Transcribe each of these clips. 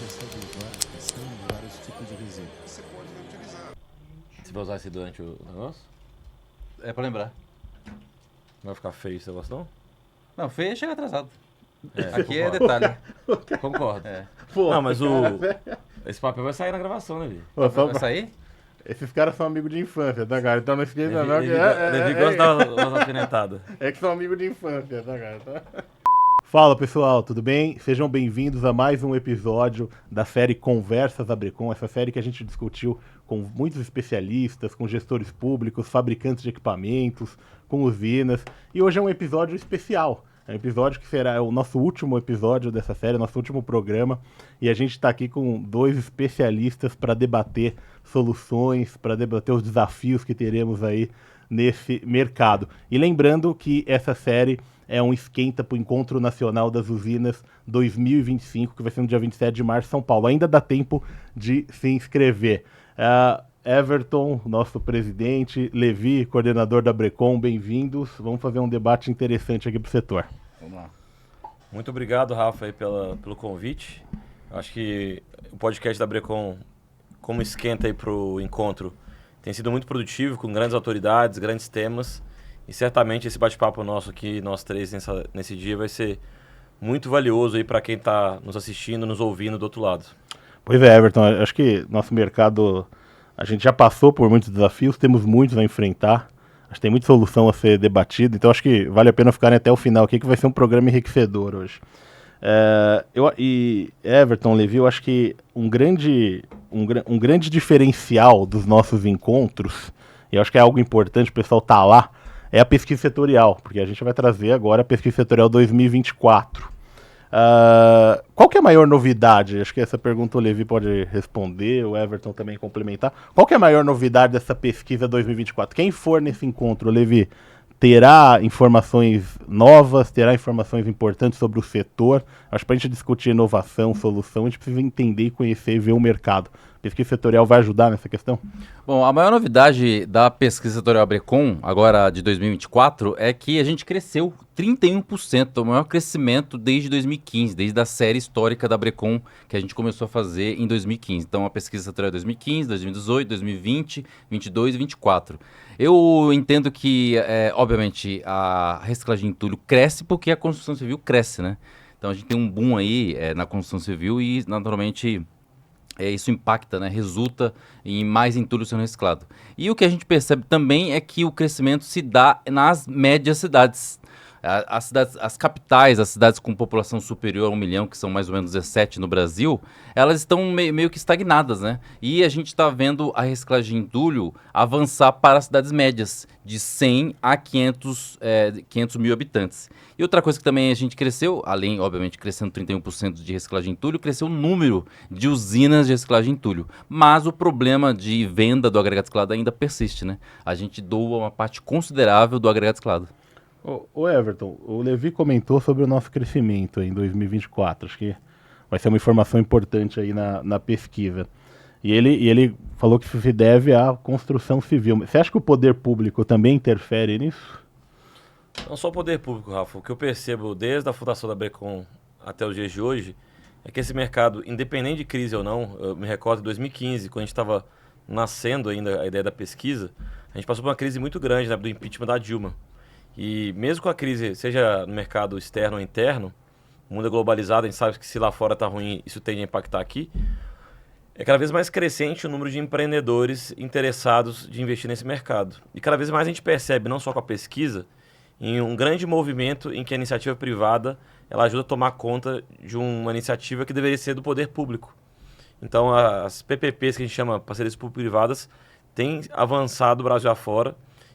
percebe são vários tipos de resíduos. Você pode reutilizar. Você vai usar esse durante o negócio? É pra lembrar. Não vai ficar feio esse negócio, não? Não, feio chega atrasado. É, Aqui é concordo. detalhe. Concordo. É. Pô, Não, mas cara, esse papel vai sair na gravação, né, Vi? Pô, só Vai sair? Esses caras são amigos de infância, tá, cara? Então não esqueça não que Levi gosta de dar umas alfinetadas. é que são amigos de infância, tá, cara? Tá? Fala, pessoal, tudo bem? Sejam bem-vindos a mais um episódio da série Conversas Abrecon, essa série que a gente discutiu com muitos especialistas, com gestores públicos, fabricantes de equipamentos, com usinas. E hoje é um episódio especial. É um episódio que será o nosso último episódio dessa série, nosso último programa. E a gente está aqui com dois especialistas para debater soluções, para debater os desafios que teremos aí nesse mercado. E lembrando que essa série é um esquenta para o Encontro Nacional das Usinas 2025, que vai ser no dia 27 de março em São Paulo. Ainda dá tempo de se inscrever. Everton, nosso presidente, Levi, coordenador da Brecon, bem-vindos. Vamos fazer um debate interessante aqui para o setor. Vamos lá. Muito obrigado, Rafa, aí pelo convite. Acho que o podcast da Brecon, como esquenta aí para o encontro, tem sido muito produtivo, com grandes autoridades, grandes temas. E certamente esse bate-papo nosso aqui, nós três, nesse dia, vai ser muito valioso aí para quem está nos assistindo, nos ouvindo do outro lado. Pois é, Everton, acho que nosso mercado, a gente já passou por muitos desafios, temos muitos a enfrentar, acho que tem muita solução a ser debatida, então acho que vale a pena ficarem até o final aqui, que vai ser um programa enriquecedor hoje. Everton, Levi, eu acho que um grande diferencial dos nossos encontros, e eu acho que é algo importante o pessoal estar lá, é a pesquisa setorial, porque a gente vai trazer agora a pesquisa setorial 2024. Qual que é a maior novidade? Acho que essa pergunta o Levi pode responder, o Everton também complementar. Qual que é a maior novidade dessa pesquisa 2024? Quem for nesse encontro, Levi, terá informações novas, terá informações importantes sobre o setor. Acho que para a gente discutir inovação, solução, a gente precisa entender, conhecer e ver o mercado. A pesquisa setorial vai ajudar nessa questão? Bom, a maior novidade da pesquisa setorial Brecon, agora de 2024, é que a gente cresceu 31%, o maior crescimento desde 2015, desde a série histórica da Brecon que a gente começou a fazer em 2015. Então, a pesquisa setorial é 2015, 2018, 2020, 2022 e 2024. Eu entendo que, obviamente, a reciclagem de entulho cresce porque a construção civil cresce, né? Então, a gente tem um boom aí na construção civil e, naturalmente, isso impacta, né? Resulta em mais entulho sendo reciclado. E o que a gente percebe também é que o crescimento se dá nas médias cidades. As capitais, as cidades com população superior a 1 milhão, que são mais ou menos 17 no Brasil, elas estão meio que estagnadas, né? E a gente está vendo a reciclagem de entulho avançar para as cidades médias, de 100 a 500 mil habitantes. E outra coisa que também a gente cresceu, além, obviamente, crescendo 31% de reciclagem de entulho, cresceu o número de usinas de reciclagem de entulho. Mas o problema de venda do agregado reciclado ainda persiste, né? A gente doa uma parte considerável do agregado reciclado. Ô Everton, o Levi comentou sobre o nosso crescimento em 2024, acho que vai ser uma informação importante aí na pesquisa. E ele falou que isso se deve à construção civil. Você acha que o poder público também interfere nisso? Não só o poder público, Rafa. O que eu percebo desde a fundação da Brecon até os dias de hoje é que esse mercado, independente de crise ou não, eu me recordo em 2015, quando a gente estava nascendo ainda a ideia da pesquisa, a gente passou por uma crise muito grande, né, do impeachment da Dilma. E mesmo com a crise, seja no mercado externo ou interno, o mundo é globalizado, a gente sabe que se lá fora está ruim, isso tende a impactar aqui. É cada vez mais crescente o número de empreendedores interessados de investir nesse mercado. E cada vez mais a gente percebe, não só com a pesquisa, em um grande movimento em que a iniciativa privada ela ajuda a tomar conta de uma iniciativa que deveria ser do poder público. Então, as PPPs, que a gente chama parcerias público-privadas, têm avançado o Brasil afora.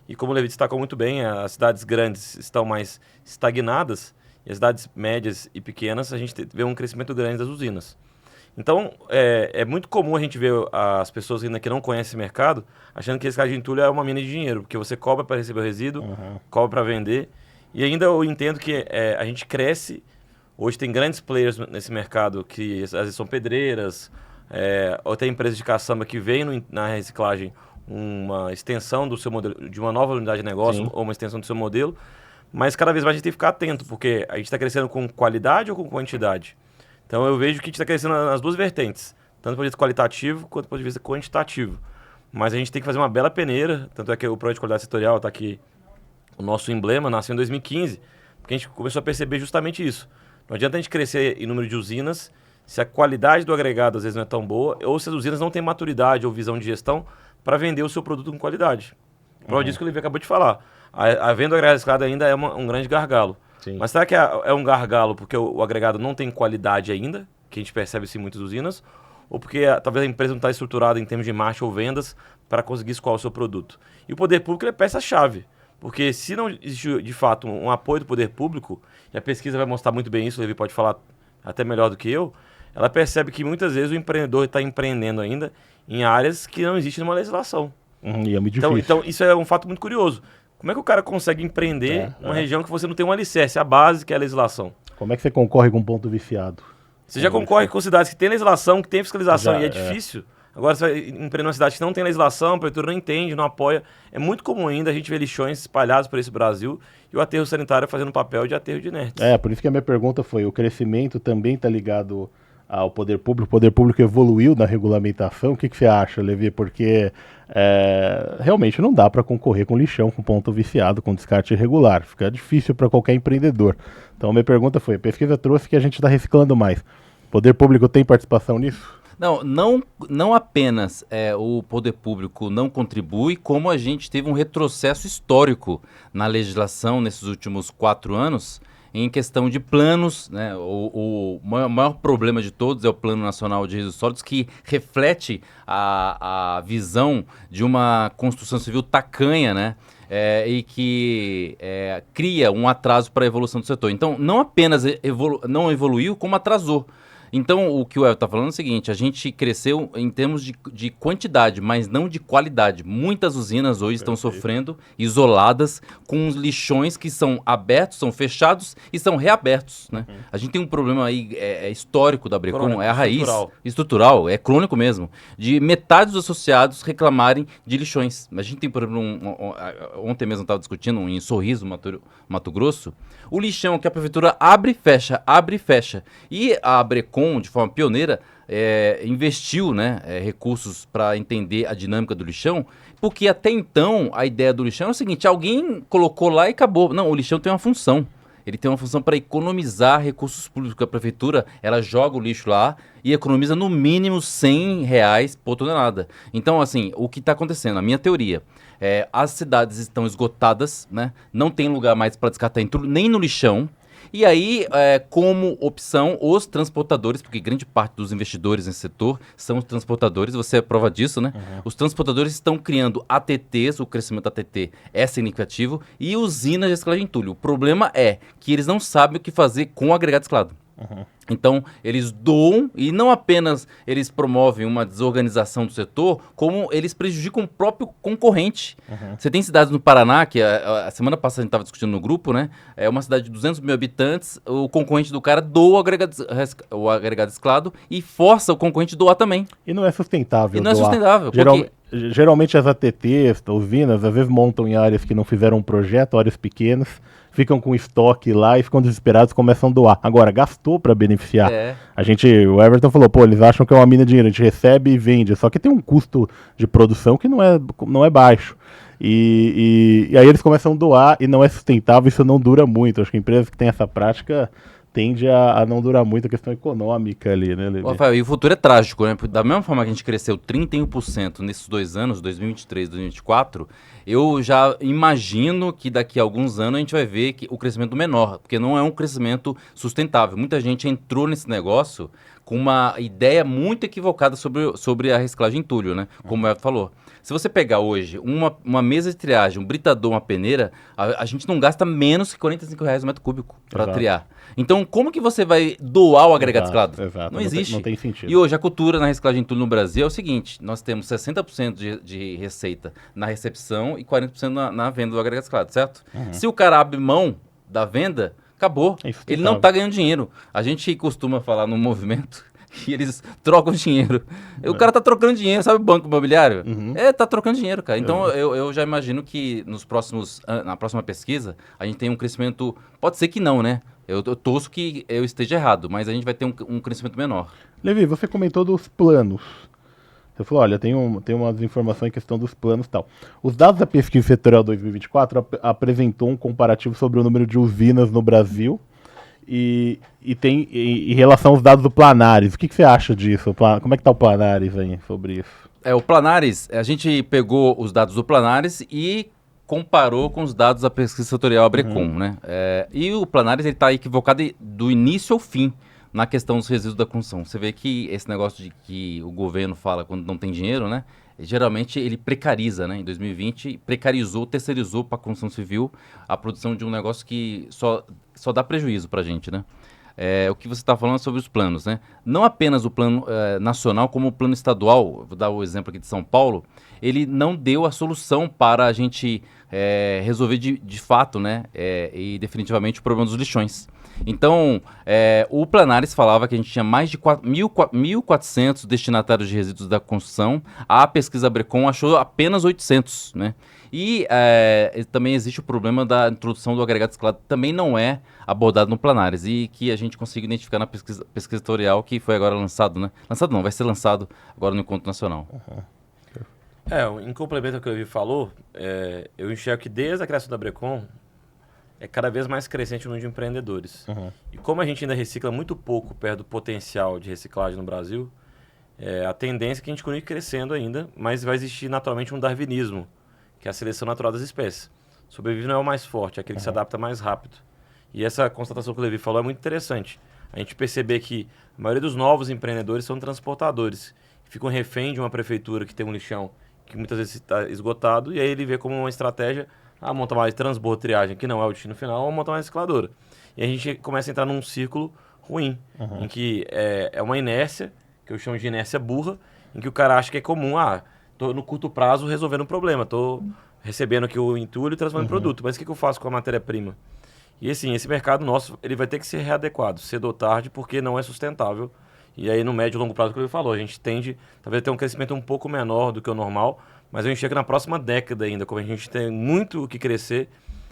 E como o Levi destacou muito bem, as cidades grandes estão mais estagnadas e as cidades médias e pequenas a gente vê um crescimento grande das usinas. Então, é muito comum a gente ver as pessoas ainda que não conhecem esse mercado achando que esse reciclagem de entulho é uma mina de dinheiro, porque você cobra para receber o resíduo, cobra para vender. E ainda eu entendo que a gente cresce. Hoje tem grandes players nesse mercado que às vezes são pedreiras, ou tem empresas de caçamba que veem na reciclagem uma extensão do seu modelo, de uma nova unidade de negócio. Sim. Ou uma extensão do seu modelo, mas cada vez mais a gente tem que ficar atento, porque a gente está crescendo com qualidade ou com quantidade? Então eu vejo que a gente está crescendo nas duas vertentes, tanto do ponto de vista qualitativo quanto do ponto de vista quantitativo. Mas a gente tem que fazer uma bela peneira, tanto é que o Projeto de Qualidade Setorial está aqui, o nosso emblema nasceu em 2015, porque a gente começou a perceber justamente isso. Não adianta a gente crescer em número de usinas se a qualidade do agregado às vezes não é tão boa, ou se as usinas não têm maturidade ou visão de gestão para vender o seu produto com qualidade. Prova disso que o Olivia acabou de falar. A venda do agregado reciclado ainda é um grande gargalo. Sim. Mas será que é um gargalo porque o agregado não tem qualidade ainda, que a gente percebe isso em muitas usinas, ou porque talvez a empresa não está estruturada em termos de marcha ou vendas para conseguir escoar o seu produto? E o poder público é peça-chave, porque se não existe de fato um apoio do poder público, e a pesquisa vai mostrar muito bem isso, o Levi pode falar até melhor do que eu, ela percebe que muitas vezes o empreendedor está empreendendo ainda em áreas que não existe numa legislação. E é muito difícil. Então isso é um fato muito curioso. Como é que o cara consegue empreender numa região que você não tem um alicerce, a base que é a legislação? Como é que você concorre com um ponto viciado? Você já concorre com cidades que têm legislação, que têm fiscalização Já, e é difícil. Agora você vai empreender numa cidade que não tem legislação, a prefeitura não entende, não apoia. É muito comum ainda a gente ver lixões espalhados por esse Brasil e o aterro sanitário fazendo papel de aterro de inertes. Por isso que a minha pergunta foi, o crescimento também está ligado ao poder público? O poder público evoluiu na regulamentação? O que você acha, Levi? Porque realmente não dá para concorrer com lixão, com ponto viciado, com descarte irregular. Fica difícil para qualquer empreendedor. Então a minha pergunta foi, a pesquisa trouxe que a gente está reciclando mais. O poder público tem participação nisso? Não apenas o poder público não contribui, como a gente teve um retrocesso histórico na legislação nesses últimos 4 anos em questão de planos, né? O maior problema de todos é o Plano Nacional de Resíduos Sólidos, que reflete a visão de uma construção civil tacanha, né? E que cria um atraso para a evolução do setor. Então, não apenas não evoluiu, como atrasou. Então, o que o Elton está falando é o seguinte, a gente cresceu em termos de quantidade, mas não de qualidade. Muitas usinas hoje estão sofrendo, isoladas, com os lixões que são abertos, são fechados e são reabertos, né? A gente tem um problema aí histórico da Brecon, Crônico, é a raiz, estrutural, é crônico mesmo, de metade dos associados reclamarem de lixões. A gente tem, por exemplo, ontem mesmo estava discutindo em Sorriso, Mato Grosso, o lixão que a prefeitura abre e fecha. E a Brecon, de forma pioneira, investiu, né, recursos para entender a dinâmica do lixão, porque até então a ideia do lixão é o seguinte, alguém colocou lá e acabou. Não, o lixão tem uma função. Ele tem uma função para economizar recursos públicos. A prefeitura, ela joga o lixo lá e economiza no mínimo R$100 por tonelada. Então, assim, o que está acontecendo? A minha teoria, as cidades estão esgotadas, né? Não tem lugar mais para descartar nem no lixão. E aí, como opção, os transportadores, porque grande parte dos investidores nesse setor são os transportadores, você é prova disso, né? Os transportadores estão criando ATTs, o crescimento da ATT é significativo, e usinas de reciclagem de entulho. O problema é que eles não sabem o que fazer com o agregado reciclado. Então, eles doam e não apenas eles promovem uma desorganização do setor, como eles prejudicam o próprio concorrente. Você tem cidades no Paraná, que a semana passada a gente estava discutindo no grupo, né? É uma cidade de 200 mil habitantes, o concorrente do cara doa o agregado reciclado e força o concorrente a doar também. E não é sustentável. E não é sustentável, porque... Geralmente as ATTs, usinas, às vezes montam em áreas que não fizeram um projeto, áreas pequenas, ficam com estoque lá e ficam desesperados e começam a doar. Agora, gastou para beneficiar. O Everton falou, eles acham que é uma mina de dinheiro, a gente recebe e vende, só que tem um custo de produção que não é baixo. E aí eles começam a doar e não é sustentável, isso não dura muito. Acho que empresas que têm essa prática tende a não durar muito, a questão econômica ali, né, Levi? Rafael, e o futuro é trágico, né? Da mesma forma que a gente cresceu 31% nesses 2 anos, 2023 e 2024, eu já imagino que daqui a alguns anos a gente vai ver que o crescimento menor, porque não é um crescimento sustentável. Muita gente entrou nesse negócio com uma ideia muito equivocada sobre a reciclagem de entulho, né? Como o Everton falou. Se você pegar hoje uma mesa de triagem, um britador, uma peneira, a gente não gasta menos que R$45 o metro cúbico para triar. Então, como que você vai doar o agregado reciclado? Exato. Não existe. Não tem sentido. E hoje a cultura na reciclagem de entulho no Brasil é o seguinte, nós temos 60% de receita na recepção e 40% na venda do agregado reciclado, certo? Se o cara abre mão da venda, acabou. Ele não está ganhando dinheiro. A gente costuma falar no movimento que eles trocam dinheiro. O cara tá trocando dinheiro, sabe o banco imobiliário? Tá trocando dinheiro, cara. Então eu já imagino que na próxima pesquisa a gente tem um crescimento, pode ser que não, né? Eu torço que eu esteja errado, mas a gente vai ter um crescimento menor. Levi, você comentou dos planos. Você falou, olha, tem umas informações em questão dos planos e tal. Os dados da pesquisa setorial 2024 apresentou um comparativo sobre o número de usinas no Brasil e tem em relação aos dados do Planares. O que você acha disso? Como é que tá o Planares aí sobre isso? O Planares, a gente pegou os dados do Planares e comparou com os dados da pesquisa setorial Abrecon, né? E o Planares está equivocado do início ao fim na questão dos resíduos da construção. Você vê que esse negócio de que o governo fala quando não tem dinheiro, né? Geralmente ele precariza, né? Em 2020, terceirizou para a construção civil a produção de um negócio que só dá prejuízo para a gente, né? O que você está falando sobre os planos, né? Não apenas o plano nacional, como o plano estadual, vou dar o exemplo aqui de São Paulo, ele não deu a solução para a gente resolver de fato, né? E definitivamente o problema dos lixões. Então, o Planares falava que a gente tinha mais de 1.400 destinatários de resíduos da construção. A pesquisa Abrecon achou apenas 800, né? E também existe o problema da introdução do agregado escalado, que também não é abordado no Planares e que a gente consegue identificar na pesquisa setorial que foi agora lançado, né? Lançado não, vai ser lançado agora no Encontro Nacional. Em complemento ao que o Levi falou, eu enxergo que desde a criação da Abrecon é cada vez mais crescente o número de empreendedores. E como a gente ainda recicla muito pouco perto do potencial de reciclagem no Brasil, a tendência é que a gente continue crescendo ainda, mas vai existir naturalmente um darwinismo, que é a seleção natural das espécies. Sobrevive não é o mais forte, é aquele que se adapta mais rápido. E essa constatação que o Levi falou é muito interessante. A gente perceber que a maioria dos novos empreendedores são transportadores, que ficam refém de uma prefeitura que tem um lixão que muitas vezes está esgotado, e aí ele vê como uma estratégia montar mais transbordo, triagem, que não é o destino final, ou montar uma recicladora. E a gente começa a entrar num círculo ruim, em que é uma inércia, que eu chamo de inércia burra, em que o cara acha que é comum, tô no curto prazo resolvendo um problema, tô recebendo aqui o entulho e transformando em produto, mas o que eu faço com a matéria-prima? E assim, esse mercado nosso, ele vai ter que ser readequado, cedo ou tarde, porque não é sustentável. E aí no médio e longo prazo, que ele falou, a gente tende talvez a ter um crescimento um pouco menor do que o normal, mas eu enxergo na próxima década ainda, como a gente tem muito o que crescer,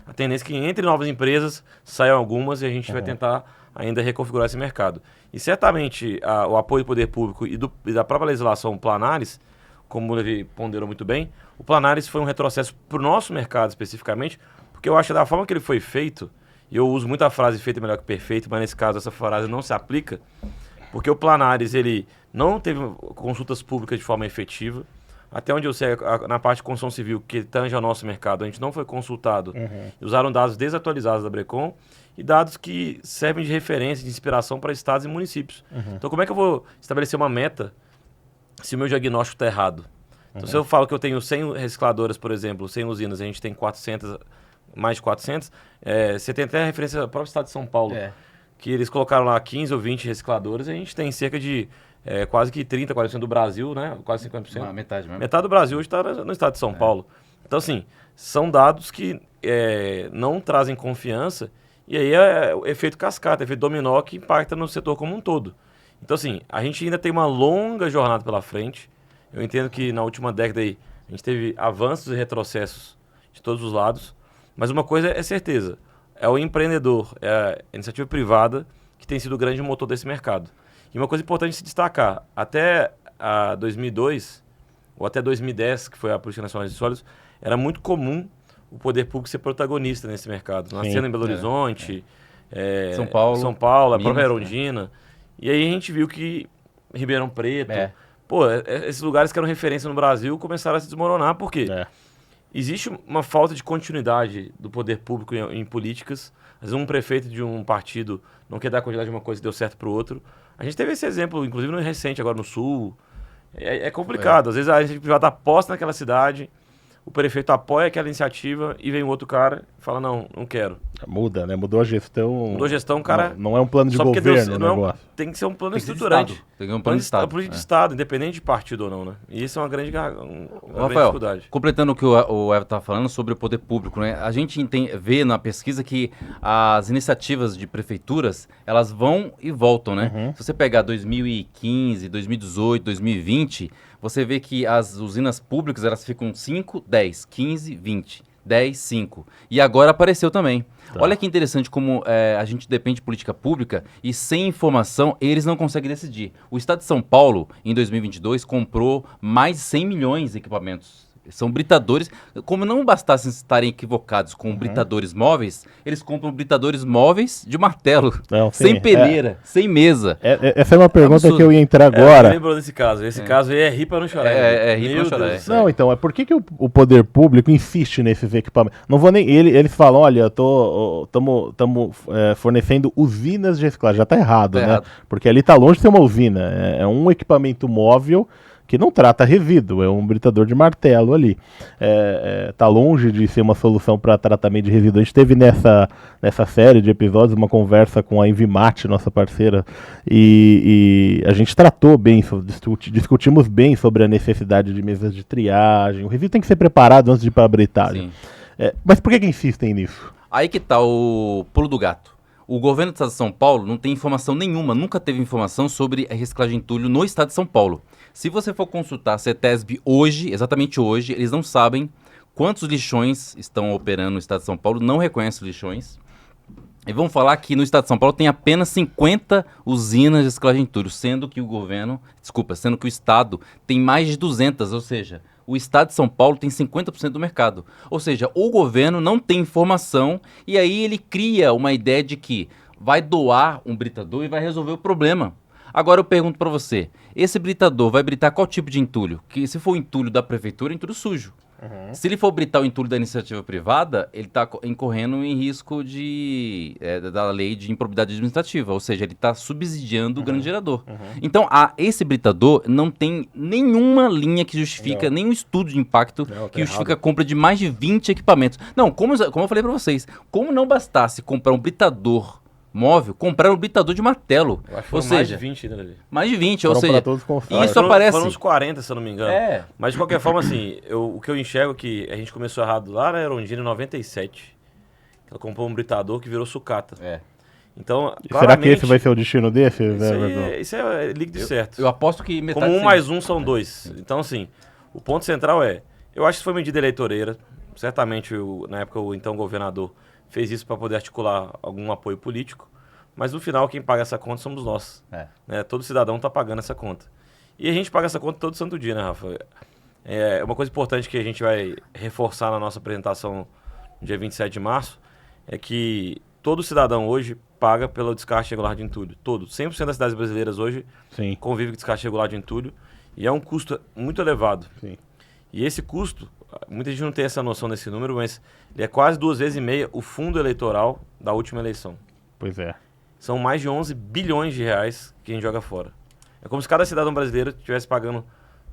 a tendência é que entre novas empresas saiam algumas e a gente vai tentar ainda reconfigurar esse mercado. E certamente o apoio do poder público e da própria legislação Planares, como ele ponderou muito bem, o Planares foi um retrocesso para o nosso mercado especificamente, porque eu acho que da forma que ele foi feito, e eu uso muito a frase feito é melhor que perfeito, mas nesse caso essa frase não se aplica, porque o Planares ele não teve consultas públicas de forma efetiva. Até onde eu sei, na parte de construção civil, que tange ao nosso mercado, a gente não foi consultado. Usaram dados desatualizados da Abrecon e dados que servem de referência, de inspiração para estados e municípios. Então, como é que eu vou estabelecer uma meta se o meu diagnóstico está errado? Então, se eu falo que eu tenho 100 recicladoras, por exemplo, 100 usinas, a gente tem 400, mais de 400, você tem até a referência do próprio estado de São Paulo, que eles colocaram lá 15 ou 20 recicladoras, e a gente tem cerca de quase que 30%, 40% do Brasil, né? Quase 50%. Metade mesmo. Metade do Brasil hoje está no estado de São Paulo. Então, assim, são dados que não trazem confiança, e aí é o efeito cascata, efeito dominó que impacta no setor como um todo. Então, assim, a gente ainda tem uma longa jornada pela frente. Eu entendo que na última década aí, a gente teve avanços e retrocessos de todos os lados, mas uma coisa é certeza, é o empreendedor, é a iniciativa privada que tem sido o grande motor desse mercado. E uma coisa importante de se destacar, até 2002, ou até 2010, que foi a Política Nacional de Sólidos, era muito comum o poder público ser protagonista nesse mercado. Nascendo em Belo Horizonte, São Paulo, a própria Erundina. E aí a gente viu que Ribeirão Preto, esses lugares que eram referência no Brasil começaram a se desmoronar, porque existe uma falta de continuidade do poder público em políticas. Às vezes um prefeito de um partido não quer dar continuidade de uma coisa que deu certo para o outro. A gente teve esse exemplo, inclusive no recente, agora no Sul. É complicado. Às vezes a gente privada aposta naquela cidade, o prefeito apoia aquela iniciativa e vem um outro cara e fala, não quero. Muda, né? Mudou a gestão. Mudou a gestão, cara. Não é um plano de governo o negócio. Tem que ser um plano estruturante. Tem que ser um plano de Estado. Política de Estado, independente de partido ou não, né? E isso é uma grande Rafael, dificuldade. Completando o que o Everton estava falando sobre o poder público, né? A gente vê na pesquisa que as iniciativas de prefeituras, elas vão e voltam, né? Se você pegar 2015, 2018, 2020, você vê que as usinas públicas, elas ficam 5, 10, 15, 20. 10, 5. E agora apareceu também. Tá. Olha que interessante como a gente depende de política pública e sem informação eles não conseguem decidir. O Estado de São Paulo, em 2022, comprou mais de 100 milhões de equipamentos. São britadores. Como não bastasse estarem equivocados com britadores móveis, eles compram britadores móveis de martelo. Não, sem sim, peneira, sem mesa. Essa é uma pergunta Absurdo. que eu ia entrar Me agora. lembrou desse caso. Esse caso aí é rir pra não chorar. Rir pra não chorar. Deus do céu. Não, então, por que o poder público insiste nesses equipamentos? Não vou nem. Eles falam, olha, estamos fornecendo usinas de reciclagem. Já tá errado, Tá né? errado. Porque Porque ali tá longe de ser uma usina. É um equipamento móvel que não trata resíduo, é um britador de martelo ali. Tá longe de ser uma solução para tratamento de resíduo. A gente teve nessa série de episódios uma conversa com a Envimate, nossa parceira, e a gente tratou bem, discutimos bem sobre a necessidade de mesas de triagem. O resíduo tem que ser preparado antes de ir para a britagem. Sim. Mas por que insistem nisso? Aí que tá o pulo do gato. O governo do estado de São Paulo não tem informação nenhuma, nunca teve informação sobre a reciclagem de entulho no estado de São Paulo. Se você for consultar a CETESB hoje, exatamente hoje, eles não sabem quantos lixões estão operando no estado de São Paulo, não reconhecem os lixões. E vamos falar que no estado de São Paulo tem apenas 50 usinas de reciclagem de entulho, sendo que o estado tem mais de 200, ou seja, o estado de São Paulo tem 50% do mercado. Ou seja, o governo não tem informação e aí ele cria uma ideia de que vai doar um britador e vai resolver o problema. Agora eu pergunto para você, esse britador vai britar qual tipo de entulho? Que se for o entulho da prefeitura, é entulho sujo. Se ele for britar o entulho da iniciativa privada, ele está incorrendo em risco da lei de improbidade administrativa, ou seja, ele está subsidiando o grande gerador. Então, esse britador não tem nenhuma linha que justifica, nenhum estudo de impacto que justifica a compra de mais de 20 equipamentos. Não, como eu falei para vocês, como não bastasse comprar um britador móvel, comprar um britador de martelo. Eu acho que Ou foram mais seja, de 20, né, Davi? mais de 20, Foram ou pra seja, todos os consórcios. isso aparece... Foram uns 40, se eu não me engano. É. Mas de qualquer forma, assim, o que eu enxergo é que a gente começou errado lá na Erondina em 97. Ela comprou um britador que virou sucata. Então, Será que claramente, esse vai ser o destino desse? isso é líquido certo. Eu aposto que metade... Como 1 sim. mais 1 são 2. Então, assim, o ponto central eu acho que foi medida eleitoreira. Certamente, na época, o então governador fez isso para poder articular algum apoio político. Mas no final, quem paga essa conta somos nós. Né? Todo cidadão está pagando essa conta. E a gente paga essa conta todo santo dia, né, Rafa? É uma coisa importante que a gente vai reforçar na nossa apresentação no dia 27 de março, é que todo cidadão hoje paga pelo descarte regular de entulho. Todo. 100% das cidades brasileiras hoje Sim. convivem com descarte regular de entulho. E é um custo muito elevado. Sim. E esse custo, muita gente não tem essa noção desse número, mas ele é quase 2,5 vezes o fundo eleitoral da última eleição. Pois é. São mais de 11 bilhões de reais que a gente joga fora. É como se cada cidadão brasileiro estivesse pagando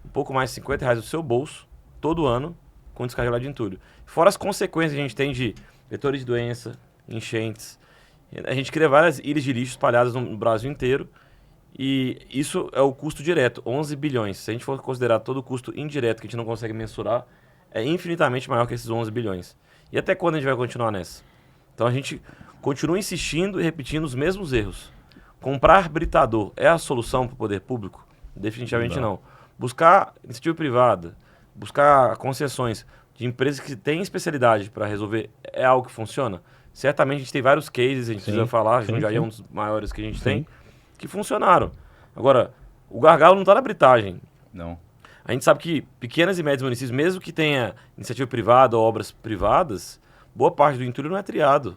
um pouco mais de R$50 do seu bolso, todo ano, com descarga regular de entulho. Fora as consequências que a gente tem de vetores de doença, enchentes. A gente cria várias ilhas de lixo espalhadas no Brasil inteiro. E isso é o custo direto, 11 bilhões. Se a gente for considerar todo o custo indireto que a gente não consegue mensurar, é infinitamente maior que esses 11 bilhões. E até quando a gente vai continuar nessa? Então a gente continua insistindo e repetindo os mesmos erros. Comprar britador é a solução para o poder público? Definitivamente não. Buscar iniciativa privada, buscar concessões de empresas que têm especialidade para resolver é algo que funciona? Certamente a gente tem vários cases, a gente precisa falar, Jundiaí é um dos maiores que a gente tem, que funcionaram. Agora, o gargalo não está na britagem. Não. A gente sabe que pequenas e médios municípios, mesmo que tenha iniciativa privada ou obras privadas, boa parte do entulho não é triado.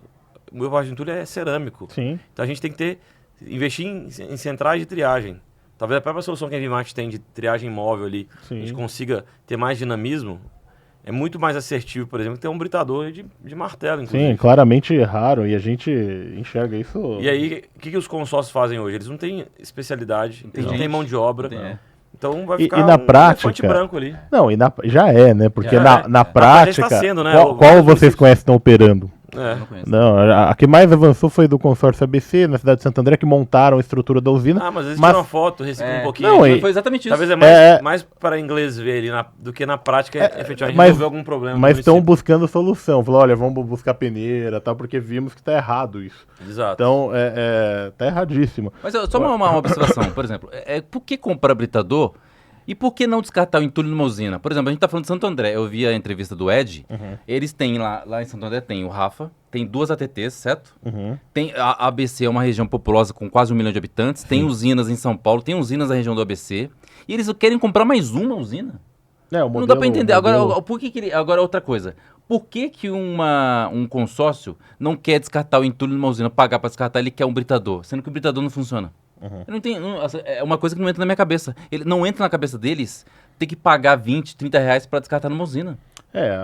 Boa parte do entulho é cerâmico. Sim. Então a gente tem que investir em centrais de triagem. Talvez a própria solução que a Envimate tem de triagem móvel ali, a gente consiga ter mais dinamismo, é muito mais assertivo, por exemplo, que ter um britador de martelo, inclusive. Sim, claramente erraram e a gente enxerga isso. E aí, o que os consórcios fazem hoje? Eles não têm especialidade, eles não têm mão de obra. Então vai ficar na prática, elefante branco ali. Não, já é, né? Porque na Mas prática, está sendo, né? qual vocês conhecem que estão operando? Não conheço. Não, a que mais avançou foi do consórcio ABC, na cidade de Santo André, que montaram a estrutura da usina. Ah, mas eles tiram uma foto, reciclam um pouquinho. Não, Foi exatamente isso. Talvez mais para inglês ver ali do que na prática efetivamente resolver algum problema. Mas estão buscando solução. Falou, olha, vamos buscar peneira, tal, porque vimos que está errado isso. Exato. Então, tá erradíssimo. Mas só uma observação, por exemplo. Por que comprar britador E por que não descartar o entulho numa usina? Por exemplo, a gente tá falando de Santo André. Eu vi a entrevista do Ed. Eles têm lá em Santo André, tem o Rafa, tem 2 ATTs, certo? Tem a ABC é uma região populosa com quase 1 milhão de habitantes. Tem usinas em São Paulo, tem usinas na região do ABC. E eles querem comprar mais uma usina? Não dá pra entender. Agora, por que ele... Agora, outra coisa. Por que um consórcio não quer descartar o entulho numa usina, pagar pra descartar, ele quer um britador, sendo que o britador não funciona? Eu não entendo. É uma coisa que não entra na minha cabeça. Ele não entra na cabeça deles ter que pagar 20, 30 reais pra descartar numa usina.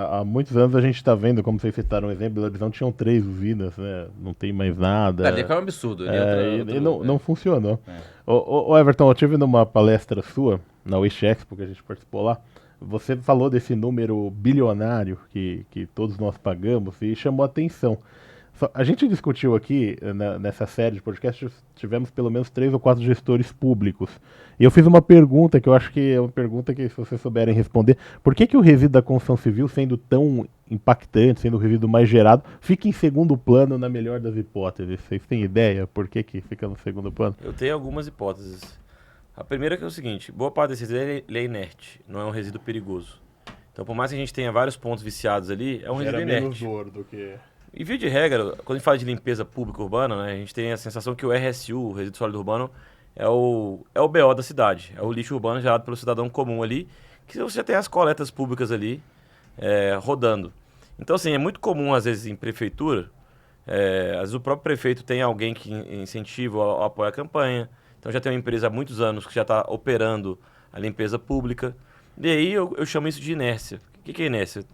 Há muitos anos a gente tá vendo, como vocês citaram um exemplo, eles não tinham 3 usinas, né? Não tem mais nada. Ali é um absurdo. Não funcionou. Ô Everton, eu tive numa palestra sua, na Wish Expo, que a gente participou lá, você falou desse número bilionário que todos nós pagamos e chamou a atenção. A gente discutiu aqui, nessa série de podcasts, tivemos pelo menos 3 ou 4 gestores públicos. E eu fiz uma pergunta que eu acho que é uma pergunta que, se vocês souberem responder, por que o resíduo da construção civil, sendo tão impactante, sendo o resíduo mais gerado, fica em segundo plano na melhor das hipóteses? Vocês têm ideia por que fica no segundo plano? Eu tenho algumas hipóteses. A primeira que é o seguinte, boa parte desse resíduo ele é inerte, não é um resíduo perigoso. Então, por mais que a gente tenha vários pontos viciados ali, é um resíduo inerte. Menos dor do que... E via de regra, quando a gente fala de limpeza pública urbana, né, a gente tem a sensação que o RSU, o resíduo sólido urbano, é o BO da cidade. É o lixo urbano gerado pelo cidadão comum ali, que você já tem as coletas públicas ali rodando. Então, assim, é muito comum, às vezes, em prefeitura, às vezes o próprio prefeito tem alguém que incentiva ou apoia a campanha. Então, já tem uma empresa há muitos anos que já está operando a limpeza pública. E aí eu chamo isso de inércia. O que é inércia?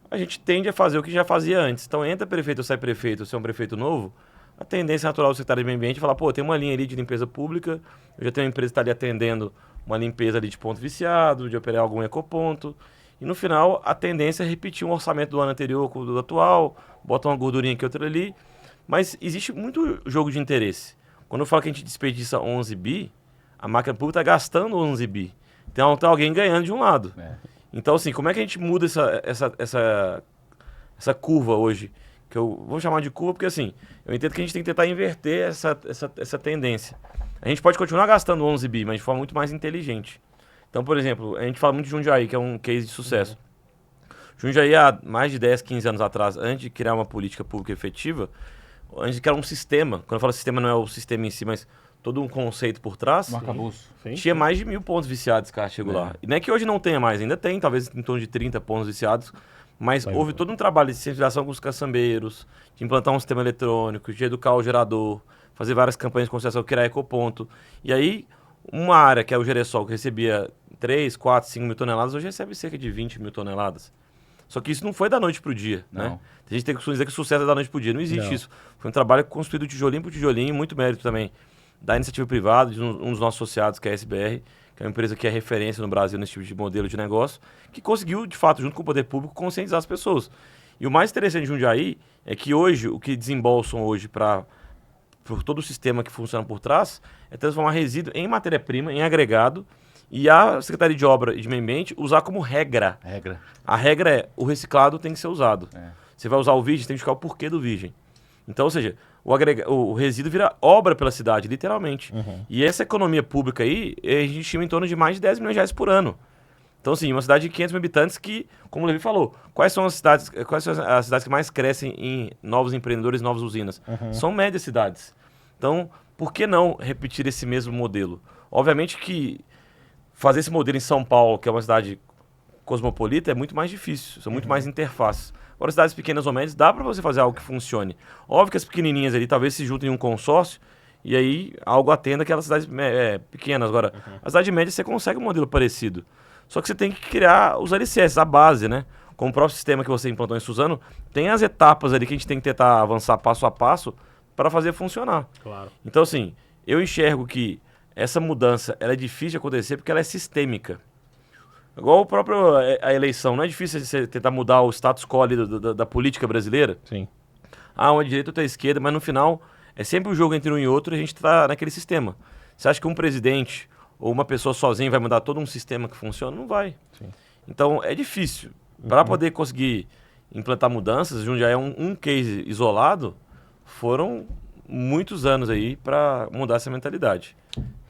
A gente tende a fazer o que já fazia antes. Então, entra prefeito ou sai prefeito, ou se é um prefeito novo, a tendência natural do secretário de Meio Ambiente é falar, pô, tem uma linha ali de limpeza pública, eu já tenho uma empresa que está ali atendendo uma limpeza ali de ponto viciado, de operar algum ecoponto, e no final a tendência é repetir um orçamento do ano anterior com o do atual, bota uma gordurinha aqui, outra ali, mas existe muito jogo de interesse. Quando eu falo que a gente desperdiça 11 bi, a máquina pública está gastando 11 bi. Então, tem alguém ganhando de um lado. Então, assim, como é que a gente muda essa curva hoje? Que eu vou chamar de curva porque, assim, eu entendo que a gente tem que tentar inverter essa tendência. A gente pode continuar gastando 11 bi, mas de forma muito mais inteligente. Então, por exemplo, a gente fala muito de Jundiaí, que é um case de sucesso. Jundiaí, há mais de 10, 15 anos atrás, antes de criar uma política pública efetiva, antes de criar um sistema, quando eu falo sistema, não é o sistema em si, mas todo um conceito por trás, tinha mais de 1.000 pontos viciados, cara, chegou lá. E não é que hoje não tenha mais, ainda tem, talvez em torno de 30 pontos viciados, mas houve todo um trabalho de sensibilização com os caçambeiros, de implantar um sistema eletrônico, de educar o gerador, fazer várias campanhas de conscientização, criar ecoponto. E aí, uma área, que é o Geresol, que recebia 3, 4, 5 mil toneladas, hoje recebe cerca de 20 mil toneladas. Só que isso não foi da noite pro dia, né? A gente tem que dizer que o sucesso é da noite pro dia. Não existe isso. Foi um trabalho construído tijolinho por tijolinho, muito mérito também da iniciativa privada, de um dos nossos associados, que é a SBR, que é uma empresa que é referência no Brasil nesse tipo de modelo de negócio, que conseguiu, de fato, junto com o poder público, conscientizar as pessoas. E o mais interessante de Jundiaí é que hoje, o que desembolsam hoje por todo o sistema que funciona por trás, é transformar resíduo em matéria-prima, em agregado, e a Secretaria de Obra e de Meio Ambiente usar como regra. A regra é, o reciclado tem que ser usado. Você vai usar o virgem, você tem que buscar o porquê do virgem. Então, ou seja, o resíduo vira obra pela cidade, literalmente. E essa economia pública aí, a gente estima em torno de mais de 10 milhões de reais por ano. Então, assim, uma cidade de 500 mil habitantes que, como o Levi falou, quais são as cidades que mais crescem em novos empreendedores, novas usinas? São médias cidades. Então, por que não repetir esse mesmo modelo? Obviamente que fazer esse modelo em São Paulo, que é uma cidade cosmopolita, é muito mais difícil, são muito mais interfaces. Agora, cidades pequenas ou médias, dá para você fazer algo que funcione. Óbvio que as pequenininhas ali talvez se juntem em um consórcio e aí algo atenda aquelas cidades pequenas. Agora, a cidade média você consegue um modelo parecido. Só que você tem que criar os alicerces, a base, né? Como o próprio sistema que você implantou em Suzano, tem as etapas ali que a gente tem que tentar avançar passo a passo para fazer funcionar. Claro. Então, assim, eu enxergo que essa mudança ela é difícil de acontecer porque ela é sistêmica. Igual a eleição, não é difícil você tentar mudar o status quo ali da política brasileira? Sim. Uma direita, outra esquerda, mas no final é sempre o jogo entre um e outro e a gente está naquele sistema. Você acha que um presidente ou uma pessoa sozinha vai mudar todo um sistema que funciona? Não vai. Sim. Então é difícil. Para poder conseguir implantar mudanças, Jundiaí é um case isolado, foram muitos anos aí para mudar essa mentalidade.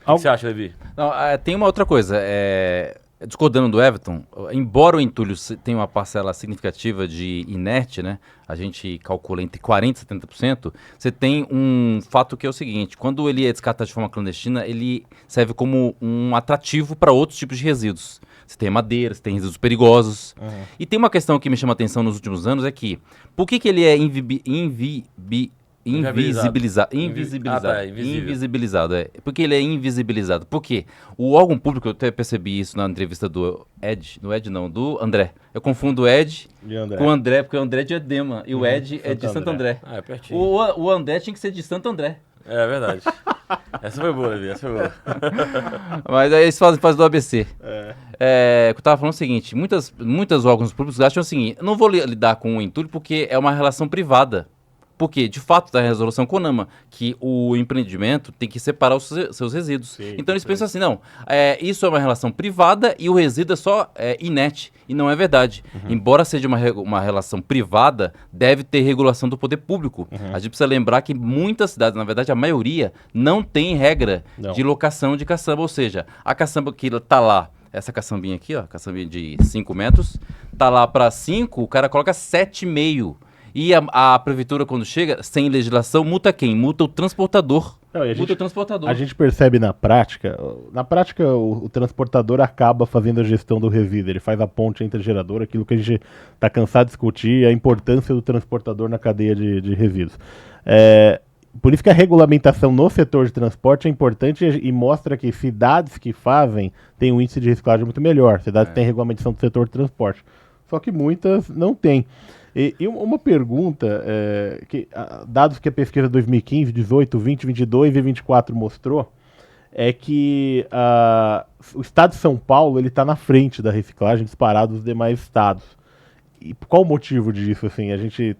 O que você acha, Levi? Não, tem uma outra coisa. Discordando do Everton, embora o entulho tenha uma parcela significativa de inerte, né? A gente calcula entre 40% e 70%, você tem um fato que é o seguinte: quando ele é descartado de forma clandestina, ele serve como um atrativo para outros tipos de resíduos. Você tem madeira, você tem resíduos perigosos. E tem uma questão que me chama a atenção nos últimos anos, é que por que ele é invisibilizado. Invisibilizado, é. Por que ele é invisibilizado? Porque o órgão público, eu até percebi isso na entrevista do do André. Eu confundo o Ed com o André, porque o André é de Edema e o Ed é de Santo André. Ah, é pertinho. O André tinha que ser de Santo André. É verdade. Essa foi boa, Levi, essa foi boa. Mas aí eles fazem do ABC. Eu tava falando o seguinte, muitos órgãos públicos acham o seguinte: eu não vou lidar com o entulho porque é uma relação privada. Porque, de fato, da resolução CONAMA, que o empreendimento tem que separar os seus resíduos. Sim, então eles pensam assim, não, isso é uma relação privada e o resíduo é só inerte. E não é verdade. Embora seja uma relação privada, deve ter regulação do poder público. A gente precisa lembrar que muitas cidades, na verdade a maioria, não tem regra de locação de caçamba. Ou seja, a caçamba que está lá, essa caçambinha aqui, ó, caçambinha de 5 metros, está lá para 5, o cara coloca 7,5. E a prefeitura, quando chega, sem legislação, multa quem? Multa o transportador. Multa o transportador. A gente percebe na prática o transportador acaba fazendo a gestão do resíduo, ele faz a ponte entre gerador, aquilo que a gente está cansado de discutir, a importância do transportador na cadeia de resíduos. Por isso que a regulamentação no setor de transporte é importante e mostra que cidades que fazem têm um índice de reciclagem muito melhor, cidades que têm regulamentação do setor de transporte. Só que muitas não têm. E uma pergunta, dados que a pesquisa 2015, 18, 20, 22 e 24 mostrou, é que o estado de São Paulo está na frente da reciclagem disparado dos demais estados. E qual o motivo disso? Assim, a gente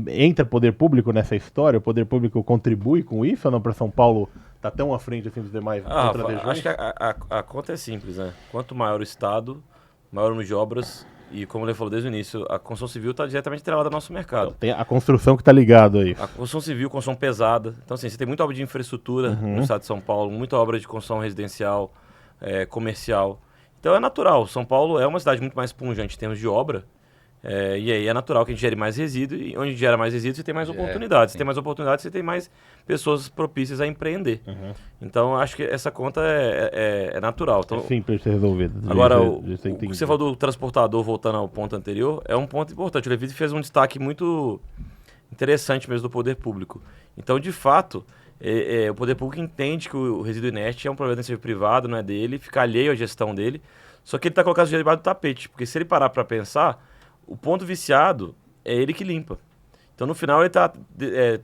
entra poder público nessa história? O poder público contribui com isso ou não para São Paulo estar tão à frente assim, dos demais outras regiões? Acho que a conta é simples, né? Quanto maior o estado, maior o número de obras. E como ele falou desde o início, a construção civil está diretamente atrelada ao nosso mercado. Então, tem a construção que está ligada aí. A construção civil, construção pesada. Então, assim, você tem muita obra de infraestrutura no estado de São Paulo, muita obra de construção residencial, comercial. Então, é natural. São Paulo é uma cidade muito mais pungente em termos de obra. E aí é natural que a gente gere mais resíduo. E onde gera mais resíduo, você tem mais oportunidades. Se tem mais oportunidades, você tem mais pessoas propícias a empreender. Então, acho que essa conta é natural. Então, é simples de ser resolvido. Agora, o que você falou do transportador, voltando ao ponto anterior, é um ponto importante. O Levi fez um destaque muito interessante mesmo do poder público. Então, de fato, o poder público entende que o resíduo inerte é um problema da iniciativa privada, não é dele, fica alheio à gestão dele. Só que ele está colocando o dinheiro debaixo do tapete. Porque se ele parar para pensar, o ponto viciado é ele que limpa. Então, no final, ele está